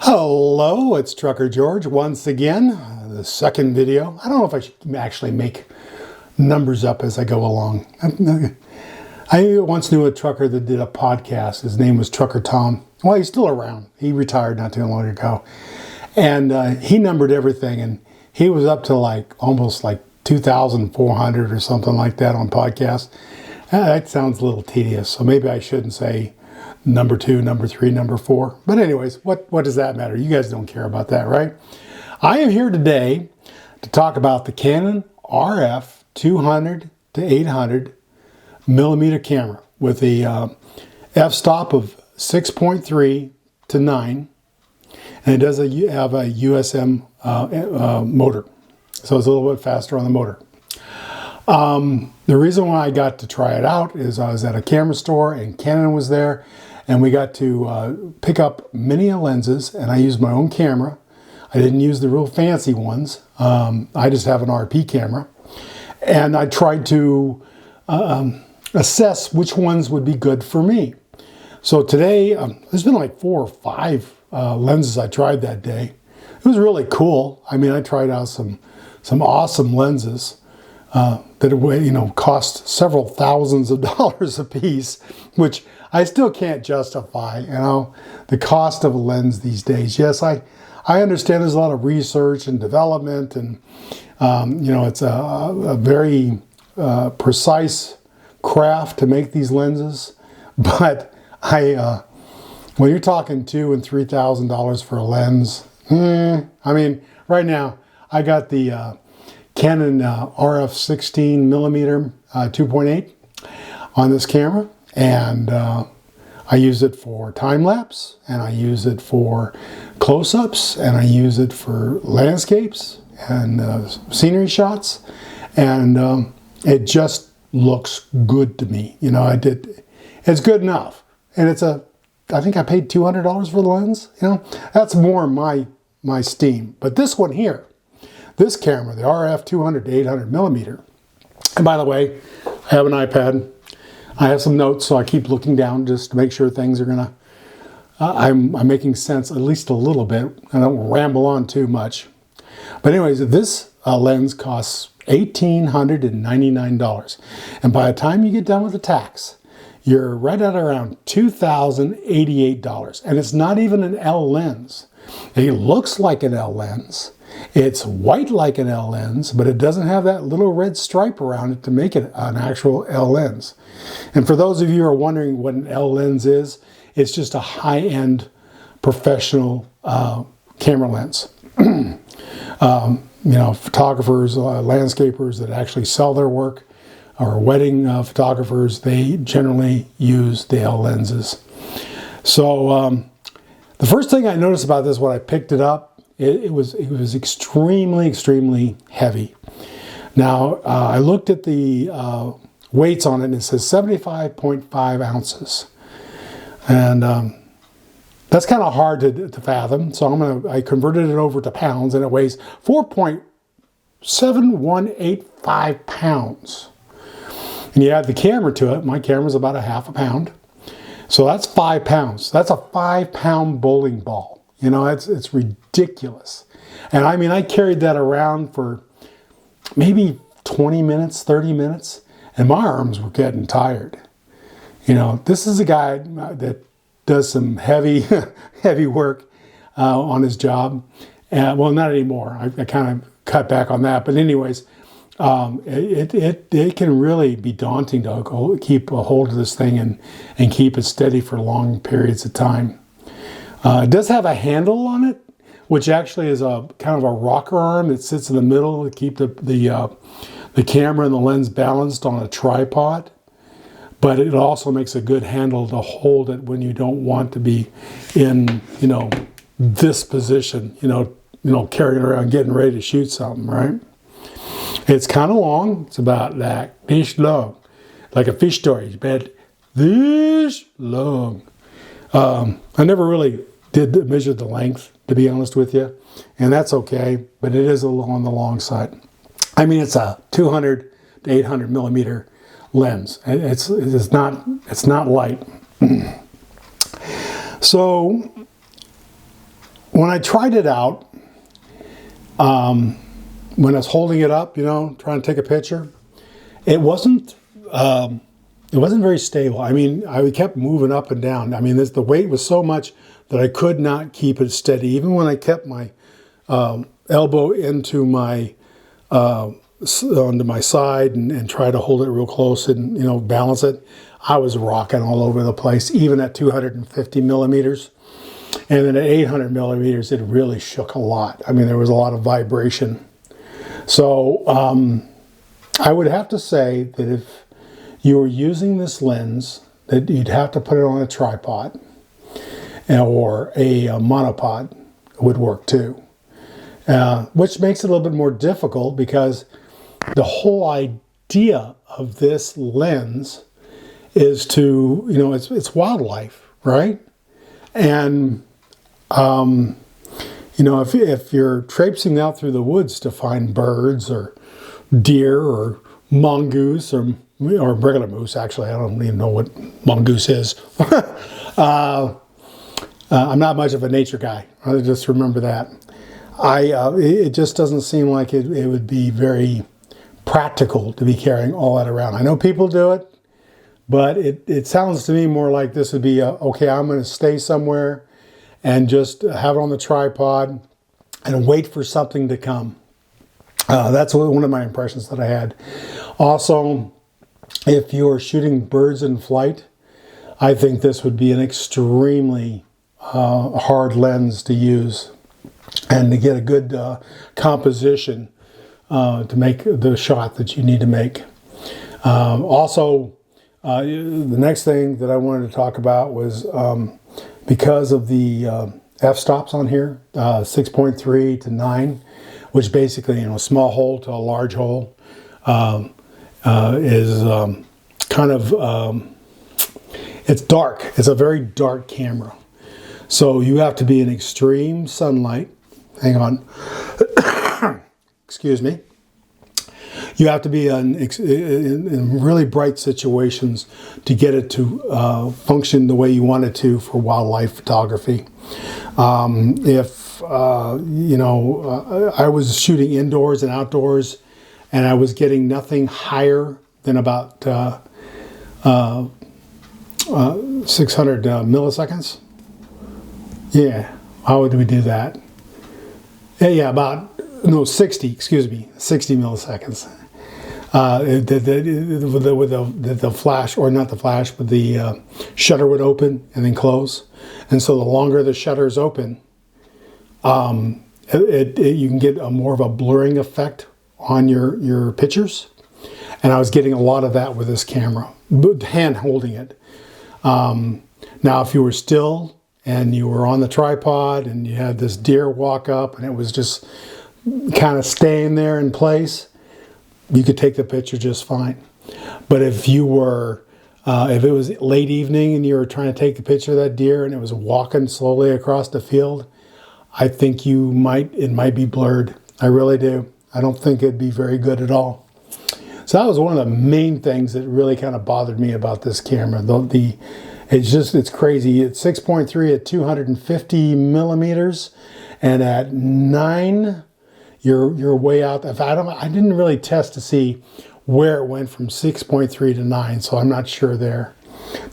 Hello, it's Trucker George once again. The second video. I don't know if I should actually make numbers up as I go along. I once knew a trucker that did a podcast. His name was Trucker Tom. Well, he's still around. He retired not too long ago. And he numbered everything. And he was up to almost 2,400 or something like that on podcasts. That sounds a little tedious. So maybe I shouldn't say number 2, number 3, number 4. But anyways, what does that matter? You guys don't care about that, right? I am here today to talk about the Canon RF 200 to 800 millimeter camera with a f-stop of 6.3 to 9. And it does have a USM motor. So it's a little bit faster on the motor. The reason why I got to try it out is I was at a camera store and Canon was there, and we got to pick up many lenses, and I used my own camera. I didn't use the real fancy ones. I just have an RP camera, and I tried to assess which ones would be good for me. So today, there's been 4 or 5 lenses I tried that day. It was really cool. I mean, I tried out some awesome lenses that cost several thousands of dollars a piece, which I still can't justify, the cost of a lens these days. Yes, I understand there's a lot of research and development, and it's a very precise craft to make these lenses. But when you're talking $2,000 and $3,000 for a lens, I mean, right now I got the Canon RF 16 millimeter 2.8 on this camera, and I use it for time lapse, and I use it for close-ups, and I use it for landscapes and scenery shots, and it just looks good to me. It's good enough, and I think I paid $200 for the lens. That's more my steam. But this one here, this camera, the RF 200 to 800 millimeter, and by the way, I have an iPad. I have some notes, so I keep looking down just to make sure things are gonna, I'm making sense at least a little bit. I don't ramble on too much. But anyways, this lens costs $1,899. And by the time you get done with the tax, you're right at around $2,088. And it's not even an L lens. It looks like an L lens. It's white like an L lens, but it doesn't have that little red stripe around it to make it an actual L lens. And for those of you who are wondering what an L lens is, it's just a high-end professional camera lens. Photographers, landscapers that actually sell their work, or wedding photographers, they generally use the L lenses. So the first thing I noticed about this when I picked it up, it was extremely, extremely heavy. Now, I looked at the weights on it, and it says 75.5 ounces. And that's kind of hard to fathom. So I converted it over to pounds, and it weighs 4.7185 pounds. And you add the camera to it. My camera's about a half a pound. So that's 5 pounds. That's a 5-pound bowling ball. It's ridiculous. And I mean, I carried that around for maybe 20 minutes, 30 minutes, and my arms were getting tired. This is a guy that does some heavy, heavy work on his job. Well, not anymore. I kind of cut back on that. But anyways, it can really be daunting to keep a hold of this thing and keep it steady for long periods of time. It does have a handle on it, which actually is a kind of a rocker arm that sits in the middle to keep the camera and the lens balanced on a tripod. But it also makes a good handle to hold it when you don't want to be in, this position, carrying around getting ready to shoot something, right? It's kind of long. It's about this long, like a fish story, but this long. I never really did measure the length, to be honest with you, and that's okay, but it is a little on the long side. I mean, it's a 200 to 800 millimeter lens. It's not light. So when I tried it out, when I was holding it up, you know, trying to take a picture, it wasn't very stable. I mean, I kept moving up and down. I mean, the weight was so much that I could not keep it steady. Even when I kept my elbow into my onto my side and try to hold it real close and, you know, balance it, I was rocking all over the place, even at 250 millimeters. And then at 800 millimeters, it really shook a lot. I mean, there was a lot of vibration. So I would have to say that if you were using this lens, that you'd have to put it on a tripod, or a monopod would work too. Which makes it a little bit more difficult, because the whole idea of this lens is to, you know, it's wildlife, right? And you know, if you're traipsing out through the woods to find birds or deer or mongoose or regular moose, actually, I don't even know what mongoose is. I'm not much of a nature guy. I just remember that. It just doesn't seem like it would be very practical to be carrying all that around. I know people do it, but it sounds to me more like this would be okay, I'm going to stay somewhere and just have it on the tripod and wait for something to come. That's one of my impressions that I had. Also, if you're shooting birds in flight, I think this would be an extremely hard lens to use and to get a good composition to make the shot that you need to make. Also, the next thing that I wanted to talk about was because of the f-stops on here, 6.3 to 9, which basically, you know, small hole to a large hole, is kind of, it's dark. It's a very dark camera. So you have to be in extreme sunlight. Hang on. Excuse me. You have to be in really bright situations to get it to function the way you want it to for wildlife photography. If you know, I was shooting indoors and outdoors, and I was getting nothing higher than about 600 milliseconds. Yeah, how would we do that? Yeah, about 60. Excuse me, 60 milliseconds. With the flash, or not the flash, but the shutter would open and then close. And so the longer the shutter is open, you can get more of a blurring effect on your pictures. And I was getting a lot of that with this camera, hand holding it. Now, if you were still and you were on the tripod and you had this deer walk up and it was just kind of staying there in place, you could take the picture just fine. But if you were, if it was late evening and you were trying to take the picture of that deer and it was walking slowly across the field, I think it might be blurred. I really do. I don't think it'd be very good at all. So that was one of the main things that really kind of bothered me about this camera. It's crazy. It's 6.3 at 250 millimeters, and at 9, you're way out. I didn't really test to see where it went from 6.3 to 9, so I'm not sure there.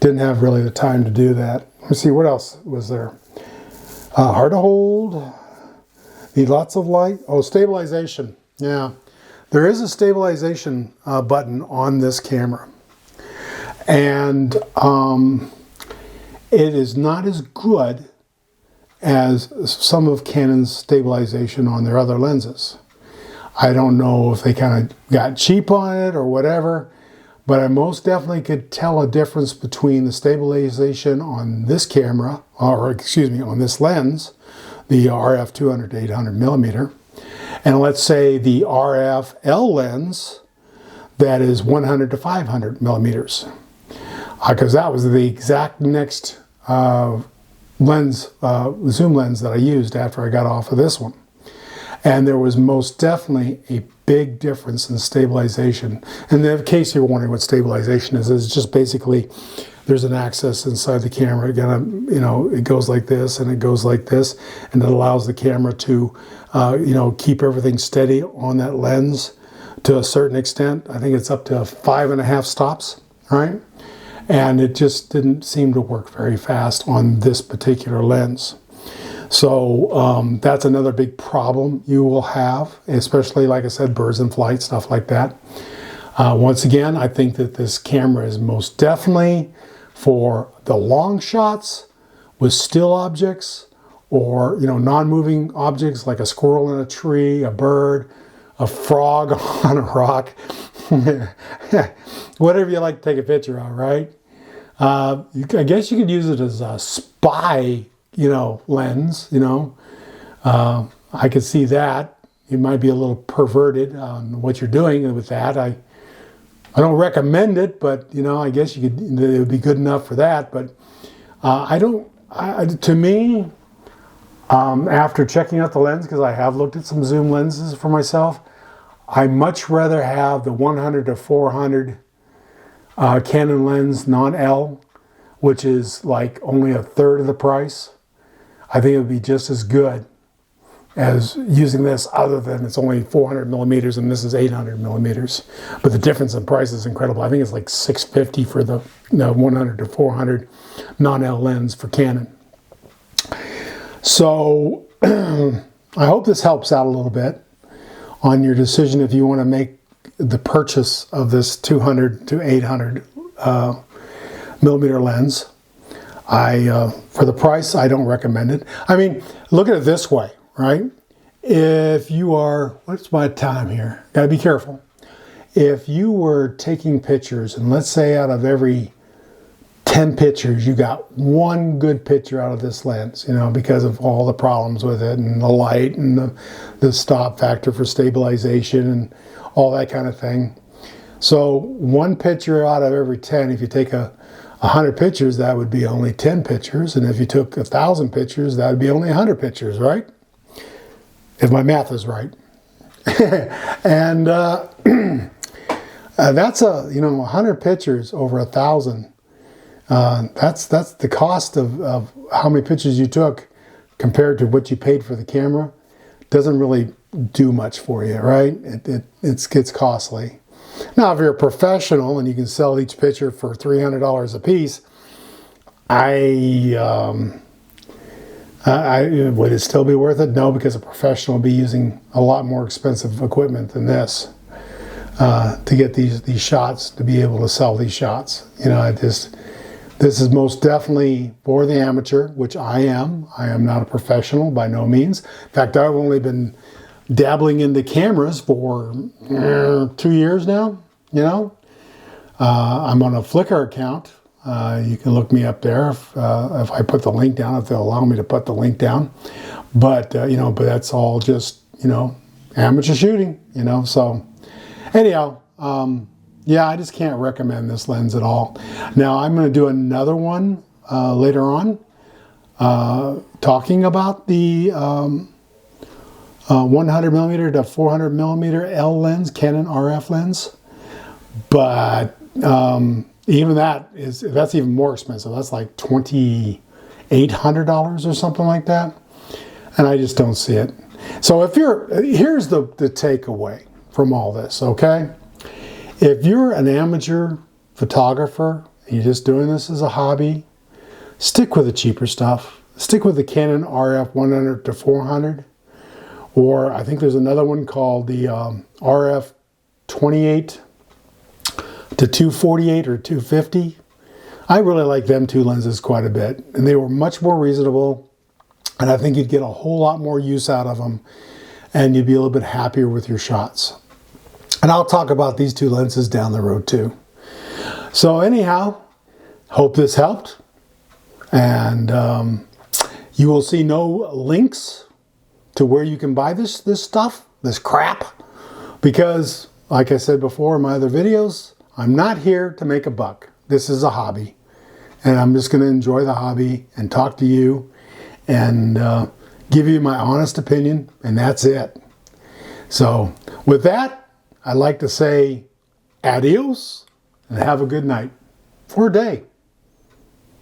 Didn't have really the time to do that. Let's see, what else was there? Hard to hold. Need lots of light. Oh, stabilization. Yeah, there is a stabilization button on this camera, and it is not as good as some of Canon's stabilization on their other lenses. I don't know if they kind of got cheap on it or whatever, but I most definitely could tell a difference between the stabilization on this camera, or excuse me, on this lens, the RF 200 to 800 millimeter, and let's say the RF L lens that is 100 to 500 millimeters. Because that was the exact next lens, zoom lens that I used after I got off of this one. And there was most definitely a big difference in stabilization. And in case you're wondering what stabilization is, it's just basically there's an access inside the camera. Again, you know, it goes like this and it goes like this, and it allows the camera to, you know, keep everything steady on that lens to a certain extent. I think it's up to 5.5 stops, right? And it just didn't seem to work very fast on this particular lens. So that's another big problem you will have, especially, like I said, birds in flight, stuff like that. Once again, I think that this camera is most definitely for the long shots with still objects, or, you know, non-moving objects like a squirrel in a tree, a bird, a frog on a rock, whatever you like to take a picture of, right? I guess you could use it as a spy, you know, lens, you know. I could see that. You might be a little perverted on what you're doing with that. I don't recommend it, but, you know, I guess you could, it would be good enough for that. But to me, after checking out the lens, because I have looked at some zoom lenses for myself, I much rather have the 100 to 400 Canon lens non-L, which is like only a third of the price. I think it would be just as good as using this, other than it's only 400 millimeters and this is 800 millimeters. But the difference in price is incredible. I think it's like $650 for the 100 to 400 non-L lens for Canon. So I hope this helps out a little bit on your decision if you want to make the purchase of this 200 to 800 millimeter lens. For the price, I don't recommend it. I mean, look at it this way, right? If you are, what's my time here? Gotta be careful. If you were taking pictures, and let's say out of every 10 pictures, you got one good picture out of this lens, you know, because of all the problems with it, and the light, and the stop factor for stabilization, and all that kind of thing. So one picture out of every 10, if you take 100 pictures, that would be only 10 pictures. And if you took 1,000 pictures, that would be only 100 pictures, right? If my math is right. And that's you know, 100 pictures over 1,000. That's the cost of how many pictures you took compared to what you paid for the camera. Doesn't really do much for you, right? It gets costly. Now, if you're a professional and you can sell each picture for $300 a piece, would it still be worth it? No, because a professional will be using a lot more expensive equipment than this to get these shots, to be able to sell these shots. You know, this is most definitely for the amateur, which I am. I am not a professional by no means. In fact, I've only been dabbling into cameras for 2 years now, you know. I'm on a Flickr account. You can look me up there if I put the link down, if they'll allow me to put the link down. But, you know, but that's all just, you know, amateur shooting, you know. So anyhow, yeah, I just can't recommend this lens at all. Now, I'm going to do another one later on talking about the 100 millimeter to 400 millimeter L lens, Canon RF lens. But even that's even more expensive. That's like $2,800 or something like that. And I just don't see it. So here's the takeaway from all this, okay? If you're an amateur photographer and you're just doing this as a hobby, stick with the cheaper stuff. Stick with the Canon RF 100 to 400. Or I think there's another one called the RF 28 to 248 or 250. I really like them two lenses quite a bit. And they were much more reasonable. And I think you'd get a whole lot more use out of them. And you'd be a little bit happier with your shots. And I'll talk about these two lenses down the road too. So anyhow, hope this helped. And you will see no links to where you can buy this stuff, this crap. Because, like I said before in my other videos, I'm not here to make a buck. This is a hobby. And I'm just going to enjoy the hobby and talk to you and give you my honest opinion. And that's it. So with that, I'd like to say adios and have a good night for a day.